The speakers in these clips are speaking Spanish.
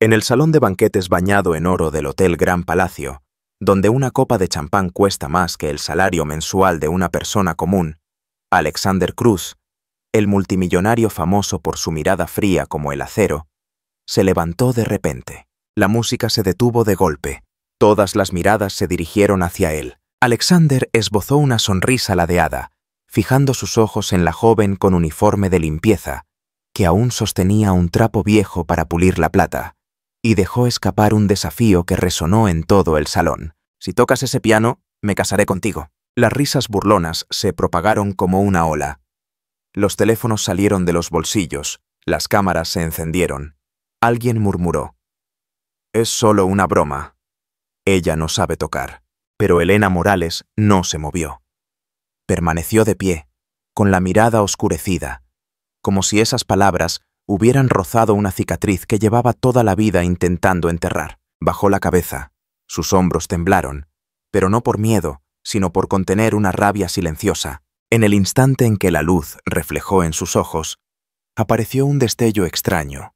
En el salón de banquetes bañado en oro del Hotel Gran Palacio, donde una copa de champán cuesta más que el salario mensual de una persona común, Alexander Cruz, el multimillonario famoso por su mirada fría como el acero, se levantó de repente. La música se detuvo de golpe. Todas las miradas se dirigieron hacia él. Alexander esbozó una sonrisa ladeada, fijando sus ojos en la joven con uniforme de limpieza, que aún sostenía un trapo viejo para pulir la plata, y dejó escapar un desafío que resonó en todo el salón. «Si tocas ese piano, me casaré contigo». Las risas burlonas se propagaron como una ola. Los teléfonos salieron de los bolsillos, las cámaras se encendieron. Alguien murmuró: «Es solo una broma. Ella no sabe tocar». Pero Elena Morales no se movió. Permaneció de pie, con la mirada oscurecida, como si esas palabras hubieran rozado una cicatriz que llevaba toda la vida intentando enterrar. Bajó la cabeza, sus hombros temblaron, pero no por miedo, sino por contener una rabia silenciosa. En el instante en que la luz reflejó en sus ojos, apareció un destello extraño.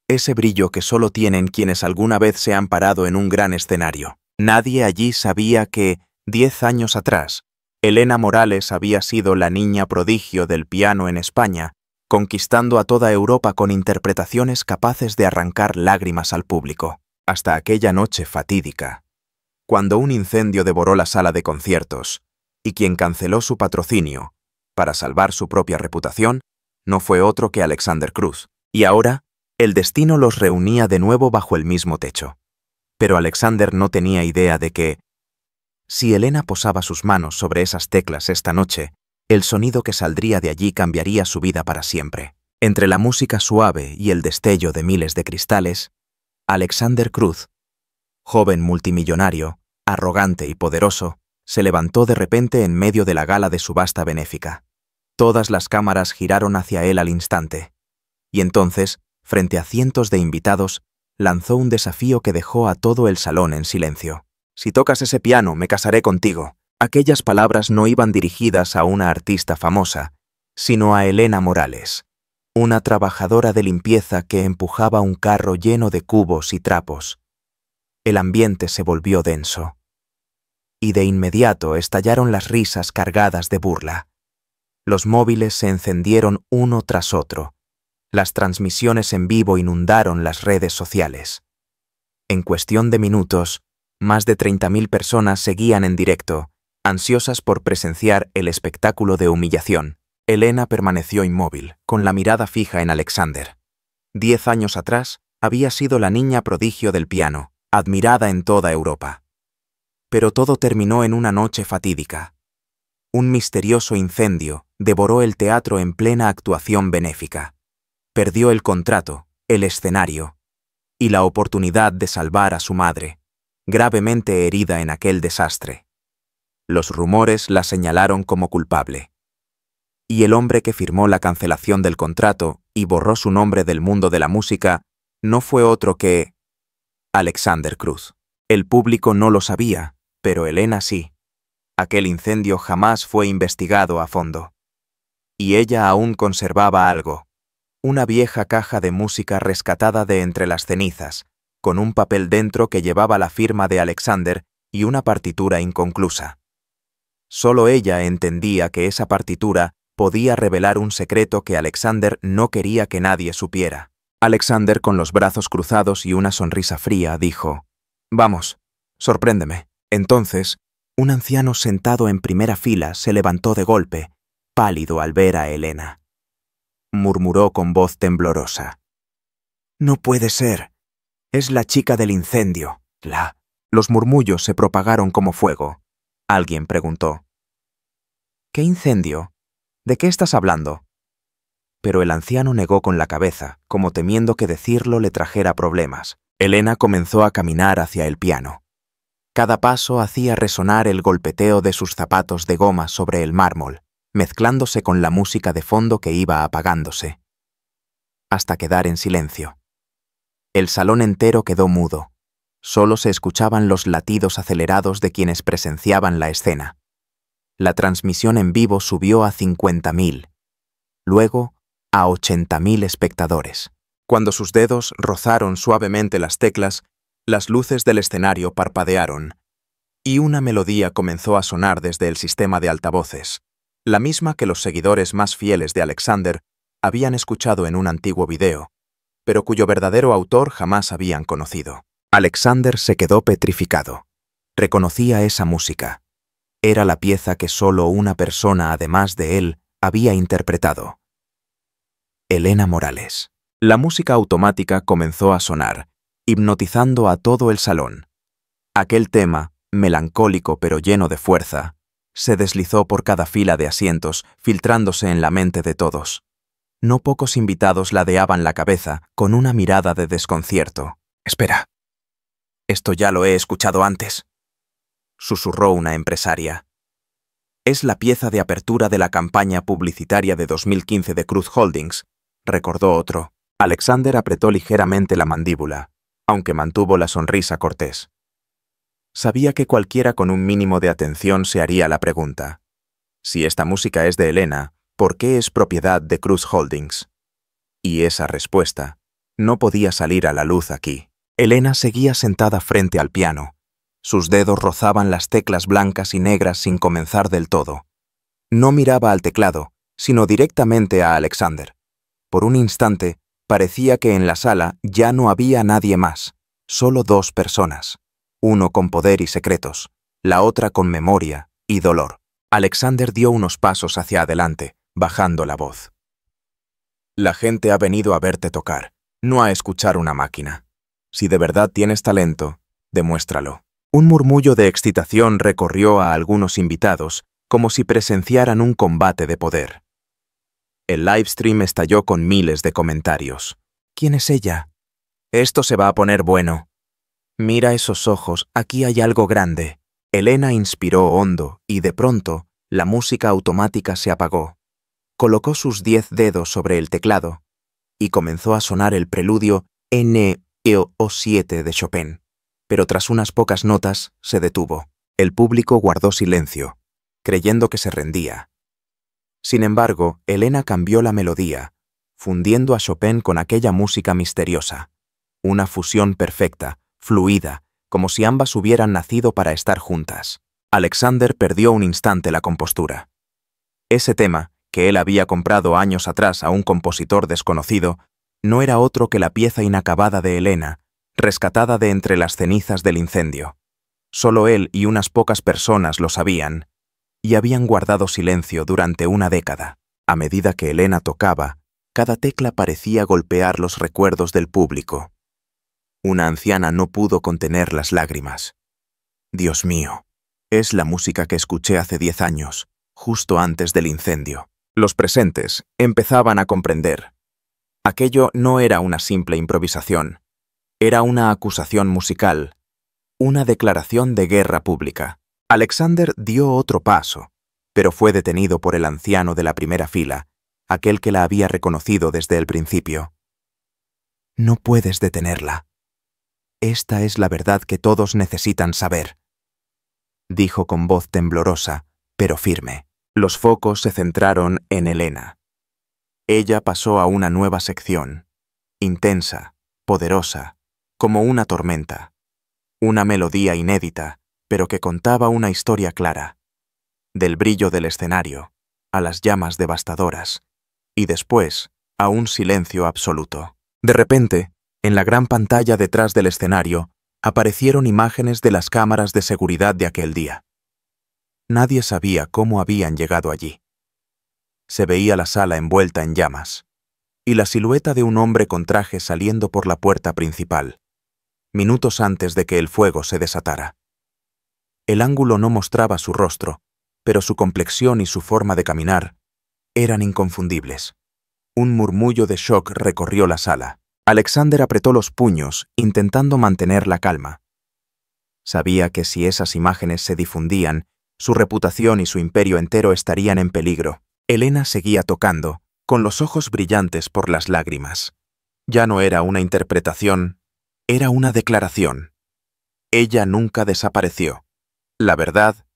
Ese brillo que solo tienen quienes alguna vez se han parado en un gran escenario. Nadie allí sabía que, 10 años atrás, Elena Morales había sido la niña prodigio del piano en España, conquistando a toda Europa con interpretaciones capaces de arrancar lágrimas al público. Hasta aquella noche fatídica, cuando un incendio devoró la sala de conciertos, y quien canceló su patrocinio, para salvar su propia reputación, no fue otro que Alexander Cruz. Y ahora, el destino los reunía de nuevo bajo el mismo techo. Pero Alexander no tenía idea de que, si Elena posaba sus manos sobre esas teclas esta noche, el sonido que saldría de allí cambiaría su vida para siempre. Entre la música suave y el destello de miles de cristales, Alexander Cruz, joven multimillonario, arrogante y poderoso, se levantó de repente en medio de la gala de subasta benéfica. Todas las cámaras giraron hacia él al instante, y entonces, frente a cientos de invitados, lanzó un desafío que dejó a todo el salón en silencio. «Si tocas ese piano, me casaré contigo». Aquellas palabras no iban dirigidas a una artista famosa, sino a Elena Morales, una trabajadora de limpieza que empujaba un carro lleno de cubos y trapos. El ambiente se volvió denso, y de inmediato estallaron las risas cargadas de burla. Los móviles se encendieron uno tras otro. Las transmisiones en vivo inundaron las redes sociales. En cuestión de minutos, más de 30.000 personas seguían en directo, ansiosas por presenciar el espectáculo de humillación. Elena permaneció inmóvil, con la mirada fija en Alexander. 10 años atrás, había sido la niña prodigio del piano, admirada en toda Europa. Pero todo terminó en una noche fatídica. Un misterioso incendio devoró el teatro en plena actuación benéfica. Perdió el contrato, el escenario, y la oportunidad de salvar a su madre, gravemente herida en aquel desastre. Los rumores la señalaron como culpable. Y el hombre que firmó la cancelación del contrato y borró su nombre del mundo de la música no fue otro que Alexander Cruz. El público no lo sabía, pero Elena sí. Aquel incendio jamás fue investigado a fondo. Y ella aún conservaba algo. Una vieja caja de música rescatada de entre las cenizas, con un papel dentro que llevaba la firma de Alexander y una partitura inconclusa. Solo ella entendía que esa partitura podía revelar un secreto que Alexander no quería que nadie supiera. Alexander, con los brazos cruzados y una sonrisa fría, dijo: «Vamos, sorpréndeme». Entonces, un anciano sentado en primera fila se levantó de golpe, pálido al ver a Elena. Murmuró con voz temblorosa: «No puede ser. Es la chica del incendio». Los murmullos se propagaron como fuego. Alguien preguntó: «¿Qué incendio? ¿De qué estás hablando?». Pero el anciano negó con la cabeza, como temiendo que decirlo le trajera problemas. Elena comenzó a caminar hacia el piano. Cada paso hacía resonar el golpeteo de sus zapatos de goma sobre el mármol, mezclándose con la música de fondo que iba apagándose, hasta quedar en silencio. El salón entero quedó mudo. Solo se escuchaban los latidos acelerados de quienes presenciaban la escena. La transmisión en vivo subió a 50.000, luego a 80.000 espectadores. Cuando sus dedos rozaron suavemente las teclas, las luces del escenario parpadearon, y una melodía comenzó a sonar desde el sistema de altavoces, la misma que los seguidores más fieles de Alexander habían escuchado en un antiguo video, pero cuyo verdadero autor jamás habían conocido. Alexander se quedó petrificado. Reconocía esa música. Era la pieza que solo una persona, además de él, había interpretado. Elena Morales. La música automática comenzó a sonar, hipnotizando a todo el salón. Aquel tema, melancólico pero lleno de fuerza, se deslizó por cada fila de asientos, filtrándose en la mente de todos. No pocos invitados ladeaban la cabeza con una mirada de desconcierto. «Espera. Esto ya lo he escuchado antes», susurró una empresaria. «Es la pieza de apertura de la campaña publicitaria de 2015 de Cruz Holdings», recordó otro. Alexander apretó ligeramente la mandíbula, aunque mantuvo la sonrisa cortés. Sabía que cualquiera con un mínimo de atención se haría la pregunta: si esta música es de Elena, ¿por qué es propiedad de Cruz Holdings? Y esa respuesta no podía salir a la luz aquí. Elena seguía sentada frente al piano. Sus dedos rozaban las teclas blancas y negras sin comenzar del todo. No miraba al teclado, sino directamente a Alexander. Por un instante, parecía que en la sala ya no había nadie más, solo dos personas. Uno con poder y secretos, la otra con memoria y dolor. Alexander dio unos pasos hacia adelante, bajando la voz. «La gente ha venido a verte tocar, no a escuchar una máquina. Si de verdad tienes talento, demuéstralo». Un murmullo de excitación recorrió a algunos invitados, como si presenciaran un combate de poder. El livestream estalló con miles de comentarios. «¿Quién es ella? Esto se va a poner bueno. Mira esos ojos, aquí hay algo grande». Elena inspiró hondo y de pronto la música automática se apagó. Colocó sus 10 dedos sobre el teclado y comenzó a sonar el preludio NEO7 de Chopin. Pero tras unas pocas notas se detuvo. El público guardó silencio, creyendo que se rendía. Sin embargo, Elena cambió la melodía, fundiendo a Chopin con aquella música misteriosa. Una fusión perfecta, fluida, como si ambas hubieran nacido para estar juntas. Alexander perdió un instante la compostura. Ese tema, que él había comprado años atrás a un compositor desconocido, no era otro que la pieza inacabada de Elena, rescatada de entre las cenizas del incendio. Solo él y unas pocas personas lo sabían, y habían guardado silencio durante una década. A medida que Elena tocaba, cada tecla parecía golpear los recuerdos del público. Una anciana no pudo contener las lágrimas. «Dios mío, es la música que escuché hace 10 años, justo antes del incendio». Los presentes empezaban a comprender. Aquello no era una simple improvisación. Era una acusación musical, una declaración de guerra pública. Alexander dio otro paso, pero fue detenido por el anciano de la primera fila, aquel que la había reconocido desde el principio. «No puedes detenerla. Esta es la verdad que todos necesitan saber», dijo con voz temblorosa, pero firme. Los focos se centraron en Elena. Ella pasó a una nueva sección, intensa, poderosa, como una tormenta. Una melodía inédita, pero que contaba una historia clara. Del brillo del escenario, a las llamas devastadoras, y después a un silencio absoluto. De repente, en la gran pantalla detrás del escenario, aparecieron imágenes de las cámaras de seguridad de aquel día. Nadie sabía cómo habían llegado allí. Se veía la sala envuelta en llamas, y la silueta de un hombre con traje saliendo por la puerta principal, minutos antes de que el fuego se desatara. El ángulo no mostraba su rostro, pero su complexión y su forma de caminar eran inconfundibles. Un murmullo de shock recorrió la sala. Alexander apretó los puños, intentando mantener la calma. Sabía que si esas imágenes se difundían, su reputación y su imperio entero estarían en peligro. Elena seguía tocando, con los ojos brillantes por las lágrimas. Ya no era una interpretación, era una declaración. Ella nunca desapareció. La verdad,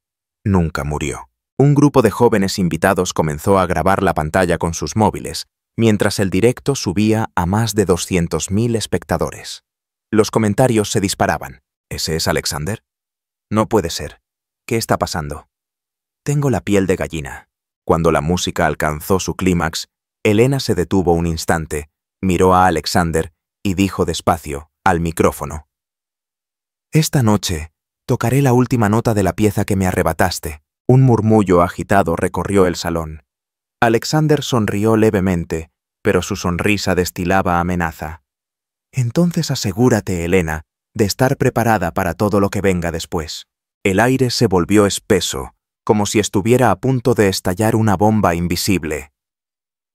nunca murió. Un grupo de jóvenes invitados comenzó a grabar la pantalla con sus móviles, mientras el directo subía a más de 200.000 espectadores. Los comentarios se disparaban. ¿Ese es Alexander? No puede ser. ¿Qué está pasando? Tengo la piel de gallina. Cuando la música alcanzó su clímax, Elena se detuvo un instante, miró a Alexander y dijo despacio, al micrófono: «Esta noche tocaré la última nota de la pieza que me arrebataste». Un murmullo agitado recorrió el salón. Alexander sonrió levemente, pero su sonrisa destilaba amenaza. «Entonces asegúrate, Elena, de estar preparada para todo lo que venga después». El aire se volvió espeso, como si estuviera a punto de estallar una bomba invisible.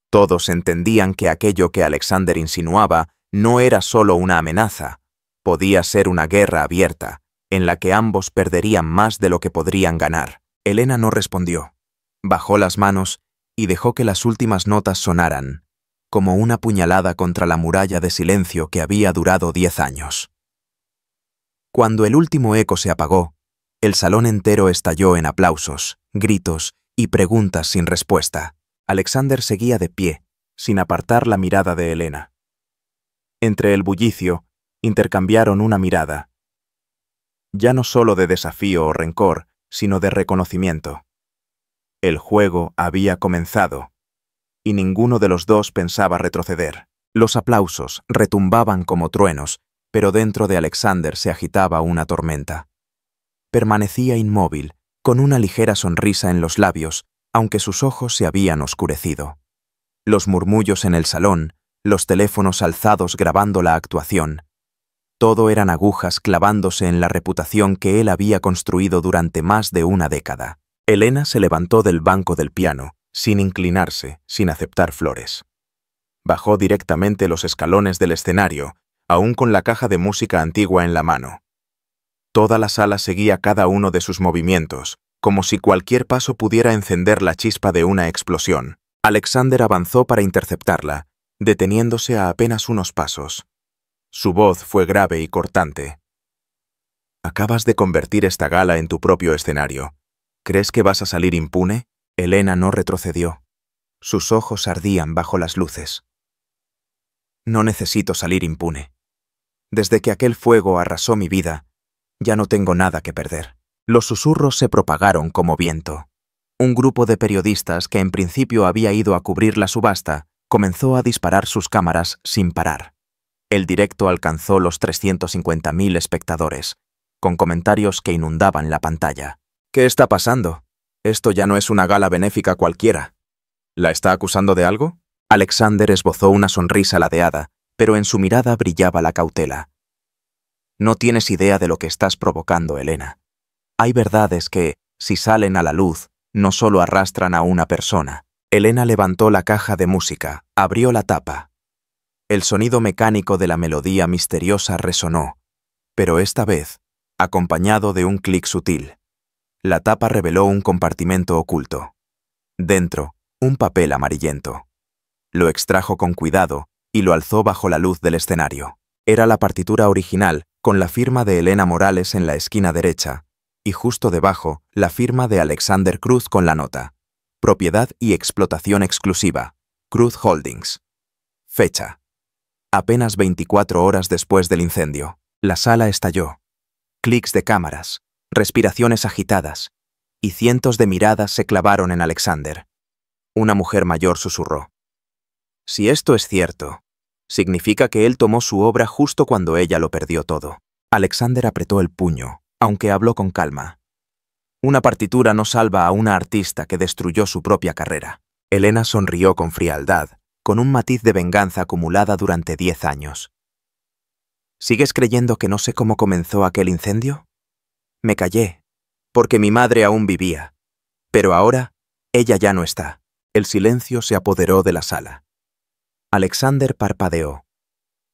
Todos entendían que aquello que Alexander insinuaba no era solo una amenaza, podía ser una guerra abierta, en la que ambos perderían más de lo que podrían ganar. Elena no respondió. Bajó las manos y dejó que las últimas notas sonaran, como una puñalada contra la muralla de silencio que había durado 10 años. Cuando el último eco se apagó, el salón entero estalló en aplausos, gritos y preguntas sin respuesta. Alexander seguía de pie, sin apartar la mirada de Elena. Entre el bullicio, intercambiaron una mirada, ya no solo de desafío o rencor, sino de reconocimiento. El juego había comenzado, y ninguno de los dos pensaba retroceder. Los aplausos retumbaban como truenos, pero dentro de Alexander se agitaba una tormenta. Permanecía inmóvil, con una ligera sonrisa en los labios, aunque sus ojos se habían oscurecido. Los murmullos en el salón, los teléfonos alzados grabando la actuación, todo eran agujas clavándose en la reputación que él había construido durante más de una década. Elena se levantó del banco del piano, sin inclinarse, sin aceptar flores. Bajó directamente los escalones del escenario, aún con la caja de música antigua en la mano. Toda la sala seguía cada uno de sus movimientos, como si cualquier paso pudiera encender la chispa de una explosión. Alexander avanzó para interceptarla, deteniéndose a apenas unos pasos. Su voz fue grave y cortante. «Acabas de convertir esta gala en tu propio escenario. ¿Crees que vas a salir impune?» Elena no retrocedió. Sus ojos ardían bajo las luces. «No necesito salir impune. Desde que aquel fuego arrasó mi vida, ya no tengo nada que perder». Los susurros se propagaron como viento. Un grupo de periodistas que en principio había ido a cubrir la subasta comenzó a disparar sus cámaras sin parar. El directo alcanzó los 350.000 espectadores, con comentarios que inundaban la pantalla. «¿Qué está pasando? Esto ya no es una gala benéfica cualquiera». «¿La está acusando de algo?» Alexander esbozó una sonrisa ladeada, pero en su mirada brillaba la cautela. «No tienes idea de lo que estás provocando, Elena. Hay verdades que, si salen a la luz, no solo arrastran a una persona». Elena levantó la caja de música, abrió la tapa. El sonido mecánico de la melodía misteriosa resonó, pero esta vez, acompañado de un clic sutil. La tapa reveló un compartimento oculto. Dentro, un papel amarillento. Lo extrajo con cuidado y lo alzó bajo la luz del escenario. Era la partitura original, con la firma de Elena Morales en la esquina derecha, y justo debajo, la firma de Alexander Cruz con la nota: «Propiedad y explotación exclusiva, Cruz Holdings». Fecha: apenas 24 horas después del incendio. La sala estalló. Clics de cámaras, respiraciones agitadas, y cientos de miradas se clavaron en Alexander. Una mujer mayor susurró: «Si esto es cierto, significa que él tomó su obra justo cuando ella lo perdió todo». Alexander apretó el puño, aunque habló con calma. «Una partitura no salva a una artista que destruyó su propia carrera». Elena sonrió con frialdad, con un matiz de venganza acumulada durante 10 años. «¿Sigues creyendo que no sé cómo comenzó aquel incendio? Me callé, porque mi madre aún vivía. Pero ahora, ella ya no está». El silencio se apoderó de la sala. Alexander parpadeó.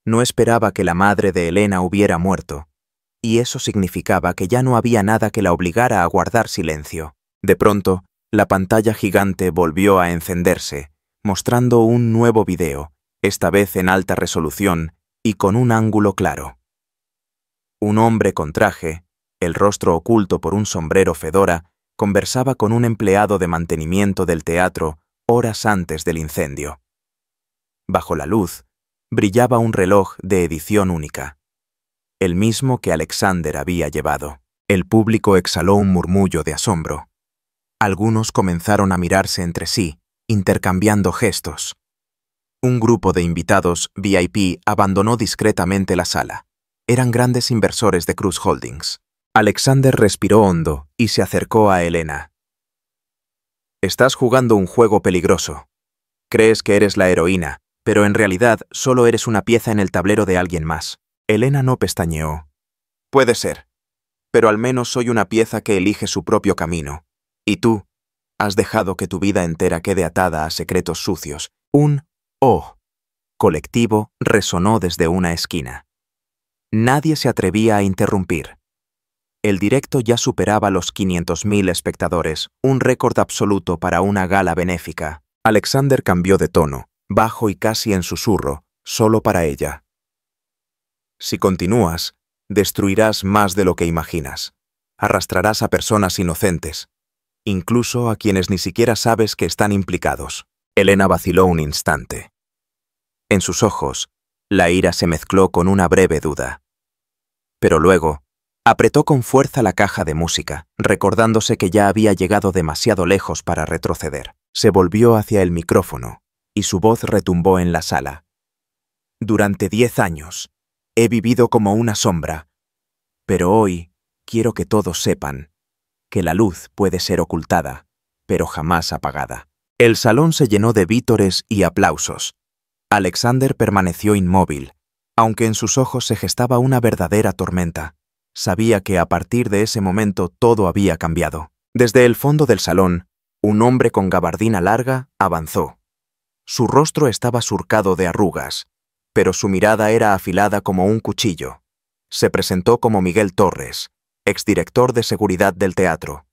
No esperaba que la madre de Elena hubiera muerto, y eso significaba que ya no había nada que la obligara a guardar silencio. De pronto, la pantalla gigante volvió a encenderse, mostrando un nuevo video, esta vez en alta resolución y con un ángulo claro. Un hombre con traje, el rostro oculto por un sombrero fedora, conversaba con un empleado de mantenimiento del teatro horas antes del incendio. bajo la luz, brillaba un reloj de edición única, el mismo que Alexander había llevado. El público exhaló un murmullo de asombro. Algunos comenzaron a mirarse entre sí, intercambiando gestos. Un grupo de invitados VIP abandonó discretamente la sala. Eran grandes inversores de Cruz Holdings. Alexander respiró hondo y se acercó a Elena. Estás jugando un juego peligroso. Crees que eres la heroína, pero en realidad solo eres una pieza en el tablero de alguien más. Elena no pestañeó. Puede ser, pero al menos soy una pieza que elige su propio camino. Y tú, has dejado que tu vida entera quede atada a secretos sucios. Un «oh» colectivo resonó desde una esquina. Nadie se atrevía a interrumpir. El directo ya superaba los 500.000 espectadores, un récord absoluto para una gala benéfica. Alexander cambió de tono, bajo y casi en susurro, solo para ella. Si continúas, destruirás más de lo que imaginas. Arrastrarás a personas inocentes, incluso a quienes ni siquiera sabes que están implicados. Elena vaciló un instante. En sus ojos, la ira se mezcló con una breve duda. Pero luego, apretó con fuerza la caja de música, recordándose que ya había llegado demasiado lejos para retroceder. Se volvió hacia el micrófono, y su voz retumbó en la sala. Durante 10 años, he vivido como una sombra, pero hoy quiero que todos sepan que la luz puede ser ocultada, pero jamás apagada. El salón se llenó de vítores y aplausos. Alexander permaneció inmóvil, aunque en sus ojos se gestaba una verdadera tormenta. Sabía que a partir de ese momento todo había cambiado. Desde el fondo del salón, un hombre con gabardina larga avanzó. Su rostro estaba surcado de arrugas, pero su mirada era afilada como un cuchillo. Se presentó como Miguel Torres, exdirector de seguridad del teatro.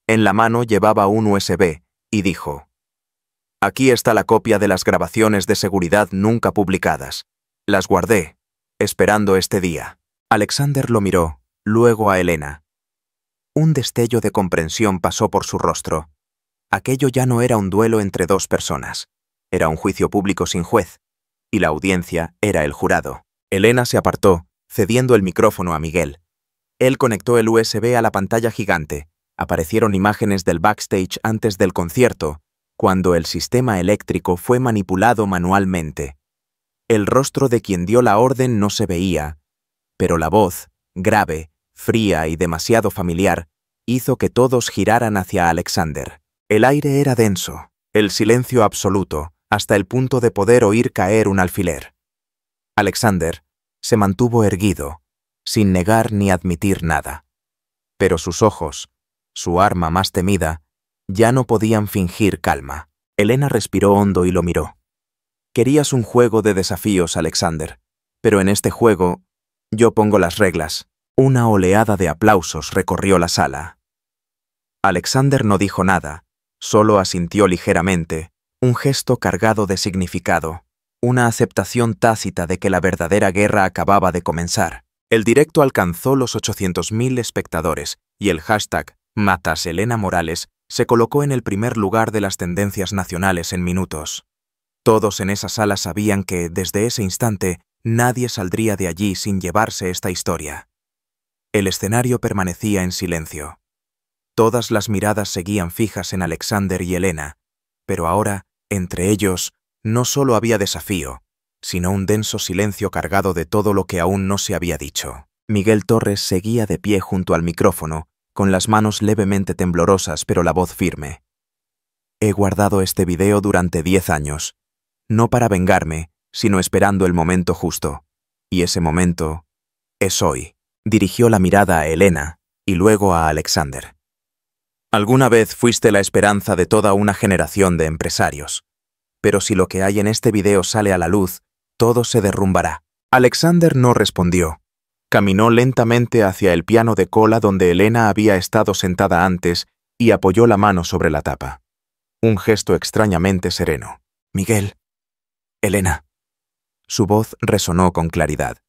En la mano llevaba un USB y dijo: «Aquí está la copia de las grabaciones de seguridad nunca publicadas. Las guardé, esperando este día». Alexander lo miró, luego a Elena. Un destello de comprensión pasó por su rostro. Aquello ya no era un duelo entre dos personas. Era un juicio público sin juez, y la audiencia era el jurado. Elena se apartó, cediendo el micrófono a Miguel. Él conectó el USB a la pantalla gigante. Aparecieron imágenes del backstage antes del concierto, cuando el sistema eléctrico fue manipulado manualmente. El rostro de quien dio la orden no se veía, pero la voz, grave, fría y demasiado familiar, hizo que todos giraran hacia Alexander. El aire era denso, el silencio absoluto, hasta el punto de poder oír caer un alfiler. Alexander se mantuvo erguido, sin negar ni admitir nada. Pero sus ojos, su arma más temida, ya no podían fingir calma. Elena respiró hondo y lo miró. Querías un juego de desafíos, Alexander, pero en este juego yo pongo las reglas. Una oleada de aplausos recorrió la sala. Alexander no dijo nada, solo asintió ligeramente, un gesto cargado de significado, una aceptación tácita de que la verdadera guerra acababa de comenzar. El directo alcanzó los 800.000 espectadores y el hashtag #MatasElenaMorales se colocó en el primer lugar de las tendencias nacionales en minutos. Todos en esa sala sabían que, desde ese instante, nadie saldría de allí sin llevarse esta historia. El escenario permanecía en silencio. Todas las miradas seguían fijas en Alexander y Elena, pero ahora, entre ellos, no solo había desafío, sino un denso silencio cargado de todo lo que aún no se había dicho. Miguel Torres seguía de pie junto al micrófono, con las manos levemente temblorosas pero la voz firme. He guardado este video durante 10 años, no para vengarme, sino esperando el momento justo. Y ese momento es hoy. Dirigió la mirada a Elena y luego a Alexander. Alguna vez fuiste la esperanza de toda una generación de empresarios. Pero si lo que hay en este video sale a la luz, todo se derrumbará. Alexander no respondió. Caminó lentamente hacia el piano de cola donde Elena había estado sentada antes y apoyó la mano sobre la tapa. Un gesto extrañamente sereno. Miguel. Elena. Su voz resonó con claridad.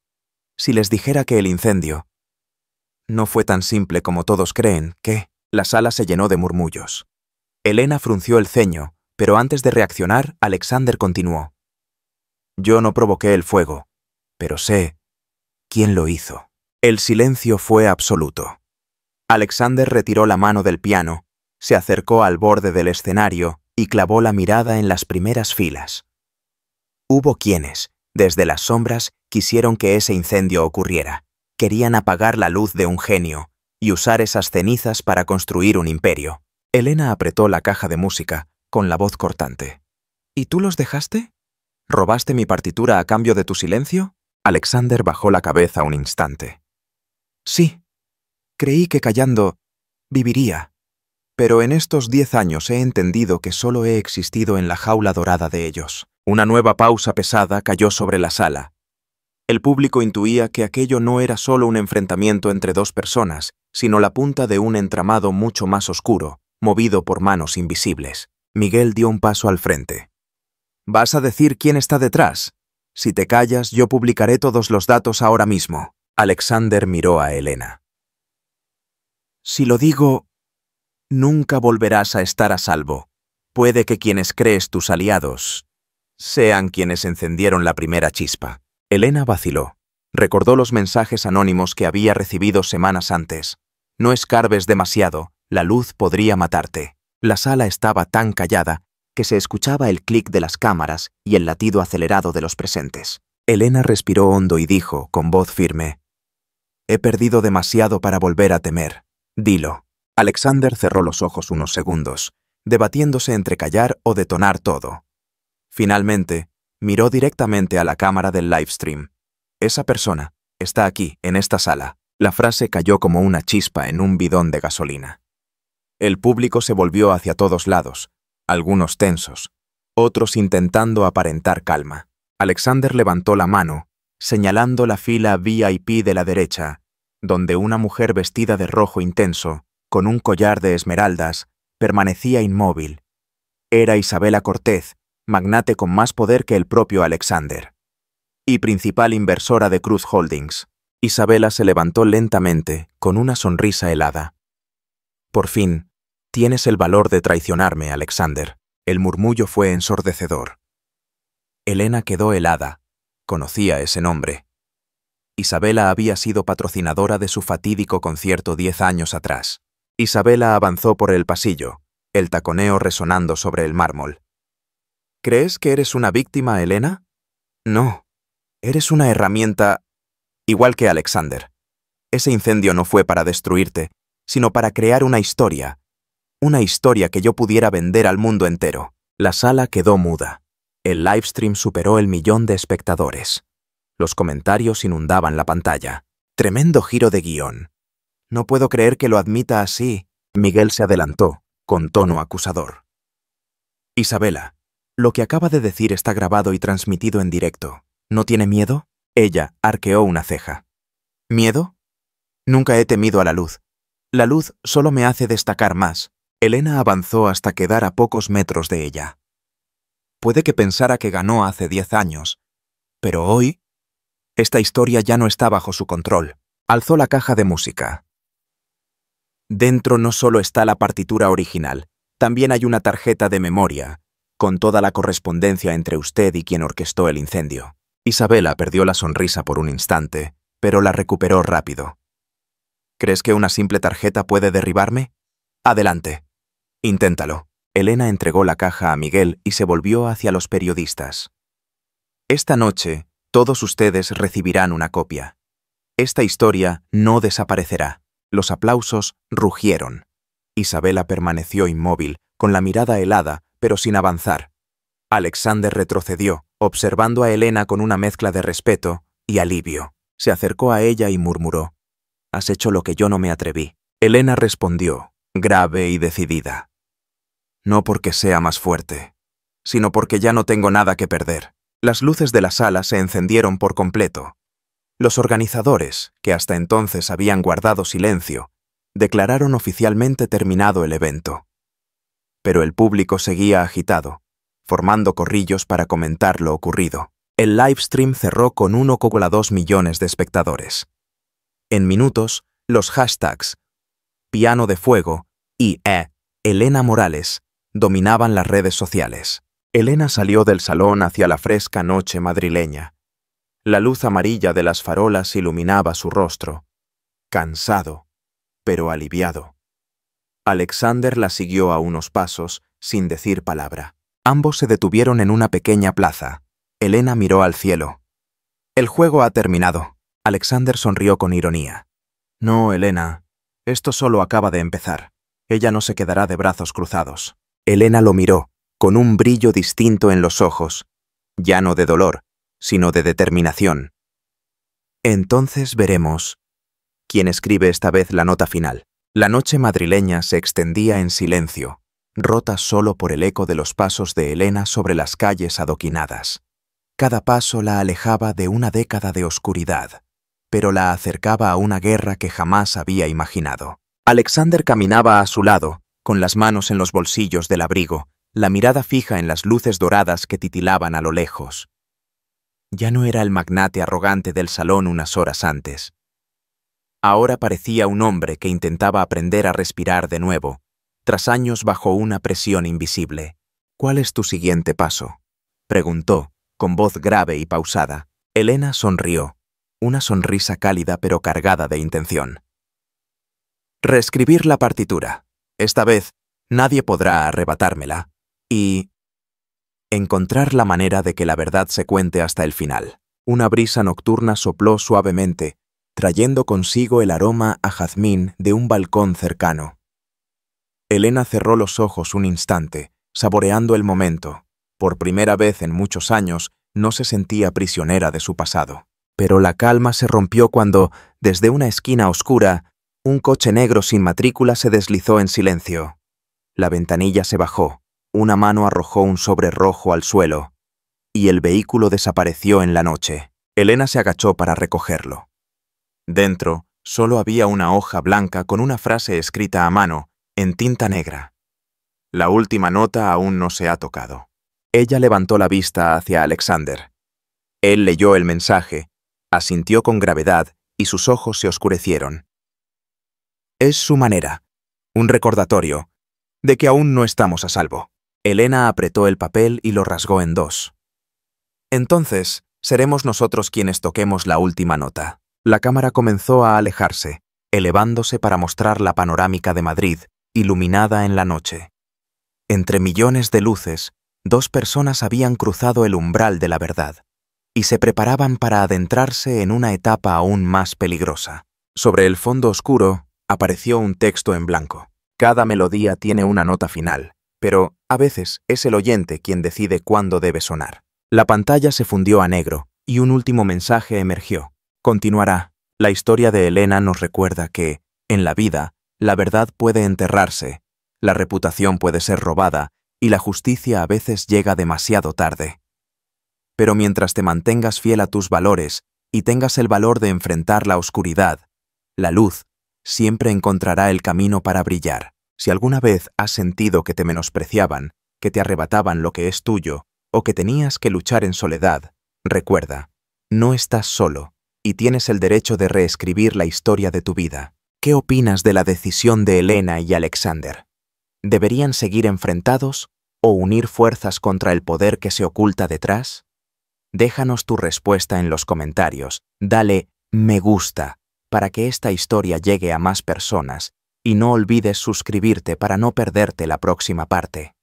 Si les dijera que el incendio no fue tan simple como todos creen, ¿qué? La sala se llenó de murmullos. Elena frunció el ceño, pero antes de reaccionar, Alexander continuó. Yo no provoqué el fuego, pero sé quién lo hizo. El silencio fue absoluto. Alexander retiró la mano del piano, se acercó al borde del escenario y clavó la mirada en las primeras filas. Hubo quienes, desde las sombras, quisieron que ese incendio ocurriera. Querían apagar la luz de un genio y usar esas cenizas para construir un imperio. Elena apretó la caja de música, con la voz cortante. ¿Y tú los dejaste? ¿Robaste mi partitura a cambio de tu silencio? Alexander bajó la cabeza un instante. Sí, creí que callando viviría. Pero en estos 10 años he entendido que solo he existido en la jaula dorada de ellos. Una nueva pausa pesada cayó sobre la sala. El público intuía que aquello no era solo un enfrentamiento entre dos personas, sino la punta de un entramado mucho más oscuro, movido por manos invisibles. Miguel dio un paso al frente. ¿Vas a decir quién está detrás? Si te callas, yo publicaré todos los datos ahora mismo. Alexander miró a Elena. Si lo digo, nunca volverás a estar a salvo. Puede que quienes crees tus aliados sean quienes encendieron la primera chispa. Elena vaciló. Recordó los mensajes anónimos que había recibido semanas antes. No escarbes demasiado, la luz podría matarte. La sala estaba tan callada que se escuchaba el clic de las cámaras y el latido acelerado de los presentes. Elena respiró hondo y dijo, con voz firme, «He perdido demasiado para volver a temer. Dilo». Alexander cerró los ojos unos segundos, debatiéndose entre callar o detonar todo. Finalmente, miró directamente a la cámara del livestream. «Esa persona está aquí, en esta sala». La frase cayó como una chispa en un bidón de gasolina. El público se volvió hacia todos lados, algunos tensos, otros intentando aparentar calma. Alexander levantó la mano, señalando la fila VIP de la derecha, donde una mujer vestida de rojo intenso, con un collar de esmeraldas, permanecía inmóvil. Era Isabela Cortez, magnate con más poder que el propio Alexander, y principal inversora de Cruz Holdings. Isabela se levantó lentamente, con una sonrisa helada. «Por fin, tienes el valor de traicionarme, Alexander». El murmullo fue ensordecedor. Elena quedó helada. Conocía ese nombre. Isabela había sido patrocinadora de su fatídico concierto 10 años atrás. Isabela avanzó por el pasillo, el taconeo resonando sobre el mármol. «¿Crees que eres una víctima, Elena? No, eres una herramienta igual que Alexander. Ese incendio no fue para destruirte, sino para crear una historia que yo pudiera vender al mundo entero». La sala quedó muda. El livestream superó el 1.000.000 de espectadores. Los comentarios inundaban la pantalla. «Tremendo giro de guión. No puedo creer que lo admita así». Miguel se adelantó, con tono acusador. «Isabela, lo que acaba de decir está grabado y transmitido en directo. ¿No tiene miedo?» Ella arqueó una ceja. «¿Miedo? Nunca he temido a la luz. La luz solo me hace destacar más». Elena avanzó hasta quedar a pocos metros de ella. Puede que pensara que ganó hace 10 años, pero hoy, esta historia ya no está bajo su control. Alzó la caja de música. Dentro no solo está la partitura original, también hay una tarjeta de memoria, con toda la correspondencia entre usted y quien orquestó el incendio. Isabela perdió la sonrisa por un instante, pero la recuperó rápido. ¿Crees que una simple tarjeta puede derribarme? Adelante. Inténtalo. Elena entregó la caja a Miguel y se volvió hacia los periodistas. Esta noche, todos ustedes recibirán una copia. Esta historia no desaparecerá. Los aplausos rugieron. Isabela permaneció inmóvil, con la mirada helada, pero sin avanzar. Alexander retrocedió, observando a Elena con una mezcla de respeto y alivio. Se acercó a ella y murmuró: «Has hecho lo que yo no me atreví». Elena respondió, grave y decidida: «No porque sea más fuerte, sino porque ya no tengo nada que perder». Las luces de la sala se encendieron por completo. Los organizadores, que hasta entonces habían guardado silencio, declararon oficialmente terminado el evento. Pero el público seguía agitado, formando corrillos para comentar lo ocurrido. El livestream cerró con 1,2 millones de espectadores. En minutos, los hashtags Piano de Fuego y Elena Morales dominaban las redes sociales. Elena salió del salón hacia la fresca noche madrileña. La luz amarilla de las farolas iluminaba su rostro, cansado, pero aliviado. Alexander la siguió a unos pasos, sin decir palabra. Ambos se detuvieron en una pequeña plaza. Elena miró al cielo. «El juego ha terminado». Alexander sonrió con ironía. «No, Elena, esto solo acaba de empezar. Ella no se quedará de brazos cruzados». Elena lo miró, con un brillo distinto en los ojos, ya no de dolor, sino de determinación. «Entonces veremos quién escribe esta vez la nota final». La noche madrileña se extendía en silencio, rota solo por el eco de los pasos de Elena sobre las calles adoquinadas. Cada paso la alejaba de una década de oscuridad, pero la acercaba a una guerra que jamás había imaginado. Alexander caminaba a su lado, con las manos en los bolsillos del abrigo, la mirada fija en las luces doradas que titilaban a lo lejos. Ya no era el magnate arrogante del salón unas horas antes. Ahora parecía un hombre que intentaba aprender a respirar de nuevo, tras años bajo una presión invisible. «¿Cuál es tu siguiente paso?», preguntó, con voz grave y pausada. Elena sonrió, una sonrisa cálida pero cargada de intención. «Reescribir la partitura. Esta vez nadie podrá arrebatármela. Y encontrar la manera de que la verdad se cuente hasta el final». Una brisa nocturna sopló suavemente, trayendo consigo el aroma a jazmín de un balcón cercano. Elena cerró los ojos un instante, saboreando el momento. Por primera vez en muchos años, no se sentía prisionera de su pasado. Pero la calma se rompió cuando, desde una esquina oscura, un coche negro sin matrícula se deslizó en silencio. La ventanilla se bajó, una mano arrojó un sobre rojo al suelo, y el vehículo desapareció en la noche. Elena se agachó para recogerlo. Dentro, solo había una hoja blanca con una frase escrita a mano, en tinta negra. «La última nota aún no se ha tocado». Ella levantó la vista hacia Alexander. Él leyó el mensaje, asintió con gravedad y sus ojos se oscurecieron. «Es su manera, un recordatorio, de que aún no estamos a salvo». Elena apretó el papel y lo rasgó en dos. «Entonces, seremos nosotros quienes toquemos la última nota». La cámara comenzó a alejarse, elevándose para mostrar la panorámica de Madrid, iluminada en la noche. Entre millones de luces, dos personas habían cruzado el umbral de la verdad, y se preparaban para adentrarse en una etapa aún más peligrosa. Sobre el fondo oscuro, apareció un texto en blanco. Cada melodía tiene una nota final, pero, a veces, es el oyente quien decide cuándo debe sonar. La pantalla se fundió a negro, y un último mensaje emergió. Continuará. La historia de Elena nos recuerda que, en la vida, la verdad puede enterrarse, la reputación puede ser robada y la justicia a veces llega demasiado tarde. Pero mientras te mantengas fiel a tus valores y tengas el valor de enfrentar la oscuridad, la luz siempre encontrará el camino para brillar. Si alguna vez has sentido que te menospreciaban, que te arrebataban lo que es tuyo o que tenías que luchar en soledad, recuerda, no estás solo. Y tienes el derecho de reescribir la historia de tu vida. ¿Qué opinas de la decisión de Elena y Alexander? ¿Deberían seguir enfrentados o unir fuerzas contra el poder que se oculta detrás? Déjanos tu respuesta en los comentarios. Dale me gusta para que esta historia llegue a más personas y no olvides suscribirte para no perderte la próxima parte.